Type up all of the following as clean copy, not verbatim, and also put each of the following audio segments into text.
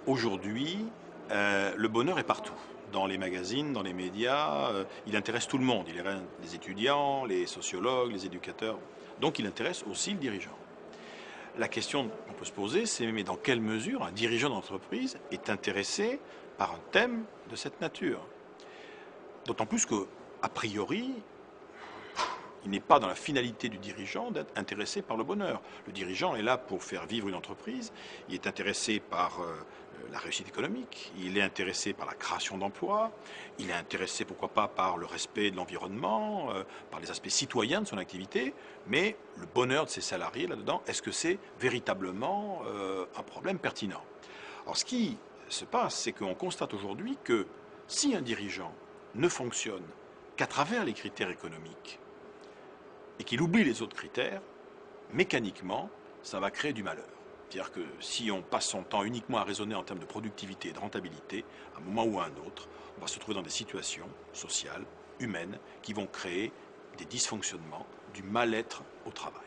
Aujourd'hui, le bonheur est partout. Dans les magazines, dans les médias, il intéresse tout le monde. Il intéresse les étudiants, les sociologues, les éducateurs. Donc il intéresse aussi le dirigeant. La question qu'on peut se poser, c'est mais dans quelle mesure un dirigeant d'entreprise est intéressé par un thème de cette nature? D'autant plus que, a priori, il n'est pas dans la finalité du dirigeant d'être intéressé par le bonheur. Le dirigeant est là pour faire vivre une entreprise, il est intéressé par la réussite économique, il est intéressé par la création d'emplois, il est intéressé pourquoi pas par le respect de l'environnement, par les aspects citoyens de son activité, mais le bonheur de ses salariés là-dedans, est-ce que c'est véritablement un problème pertinent? Alors ce qui se passe, c'est qu'on constate aujourd'hui que si un dirigeant ne fonctionne qu'à travers les critères économiques, et qu'il oublie les autres critères, mécaniquement, ça va créer du malheur. C'est-à-dire que si on passe son temps uniquement à raisonner en termes de productivité et de rentabilité, à un moment ou à un autre, on va se trouver dans des situations sociales, humaines, qui vont créer des dysfonctionnements, du mal-être au travail.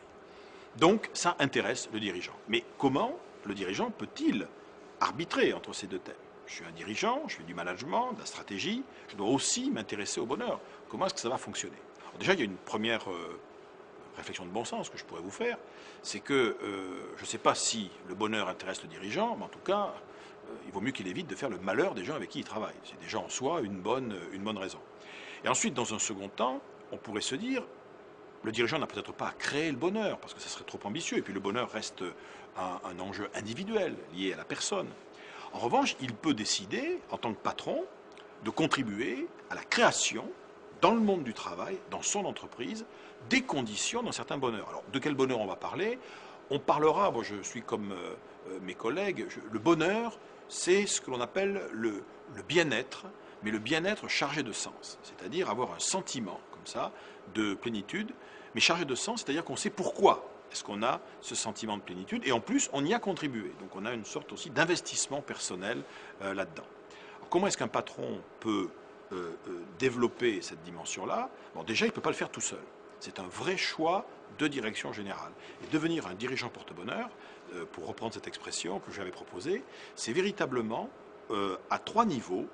Donc ça intéresse le dirigeant. Mais comment le dirigeant peut-il arbitrer entre ces deux thèmes? Je suis un dirigeant, je fais du management, de la stratégie, je dois aussi m'intéresser au bonheur. Comment est-ce que ça va fonctionner? Alors déjà, il y a une première réflexion de bon sens que je pourrais vous faire, c'est que je ne sais pas si le bonheur intéresse le dirigeant, mais en tout cas, il vaut mieux qu'il évite de faire le malheur des gens avec qui il travaille. C'est déjà en soi une bonne raison. Et ensuite, dans un second temps, on pourrait se dire, le dirigeant n'a peut-être pas à créer le bonheur, parce que ça serait trop ambitieux, et puis le bonheur reste un enjeu individuel, lié à la personne. En revanche, il peut décider, en tant que patron, de contribuer à la création, dans le monde du travail, dans son entreprise, des conditions d'un certain bonheur. Alors, de quel bonheur on va parler? On parlera, moi je suis comme mes collègues, le bonheur, c'est ce que l'on appelle le bien-être, mais le bien-être chargé de sens, c'est-à-dire avoir un sentiment, comme ça, de plénitude, mais chargé de sens, c'est-à-dire qu'on sait pourquoi est-ce qu'on a ce sentiment de plénitude, et en plus, on y a contribué. Donc on a une sorte aussi d'investissement personnel là-dedans. Alors, comment est-ce qu'un patron peut développer cette dimension-là? Bon, déjà, il ne peut pas le faire tout seul. C'est un vrai choix de direction générale. Et devenir un dirigeant porte-bonheur, pour reprendre cette expression que j'avais proposée, c'est véritablement, à trois niveaux,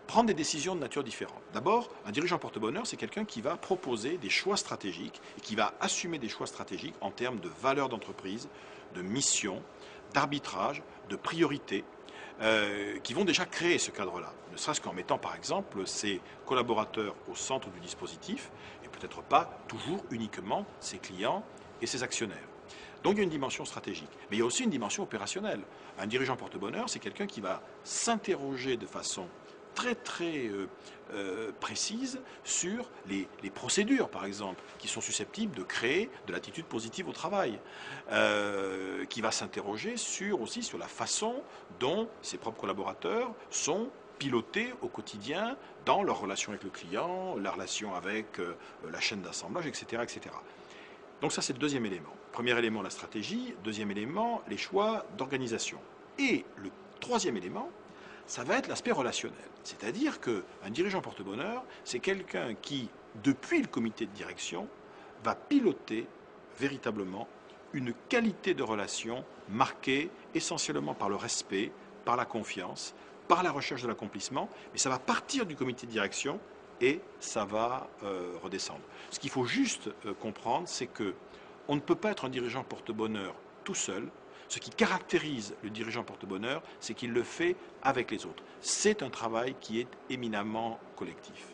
prendre des décisions de nature différente. D'abord, un dirigeant porte-bonheur, c'est quelqu'un qui va proposer des choix stratégiques et qui va assumer des choix stratégiques en termes de valeur d'entreprise, de mission, d'arbitrage, de priorité, qui vont déjà créer ce cadre-là. Ne serait-ce qu'en mettant, par exemple, ses collaborateurs au centre du dispositif et peut-être pas toujours uniquement ses clients et ses actionnaires. Donc il y a une dimension stratégique, mais il y a aussi une dimension opérationnelle. Un dirigeant porte-bonheur, c'est quelqu'un qui va s'interroger de façon très précise sur les procédures, par exemple, qui sont susceptibles de créer de l'attitude positive au travail, qui va s'interroger aussi sur la façon dont ses propres collaborateurs sont pilotés au quotidien dans leur relation avec le client, la relation avec la chaîne d'assemblage, etc., etc. Donc ça, c'est le deuxième élément. Premier élément, la stratégie. Deuxième élément, les choix d'organisation. Et le troisième élément, ça va être l'aspect relationnel. C'est-à-dire qu'un dirigeant porte-bonheur, c'est quelqu'un qui, depuis le comité de direction, va piloter véritablement une qualité de relation marquée essentiellement par le respect, par la confiance, par la recherche de l'accomplissement, mais ça va partir du comité de direction et ça va redescendre. Ce qu'il faut juste comprendre, c'est que on ne peut pas être un dirigeant porte-bonheur tout seul. Ce qui caractérise le dirigeant porte-bonheur, c'est qu'il le fait avec les autres. C'est un travail qui est éminemment collectif.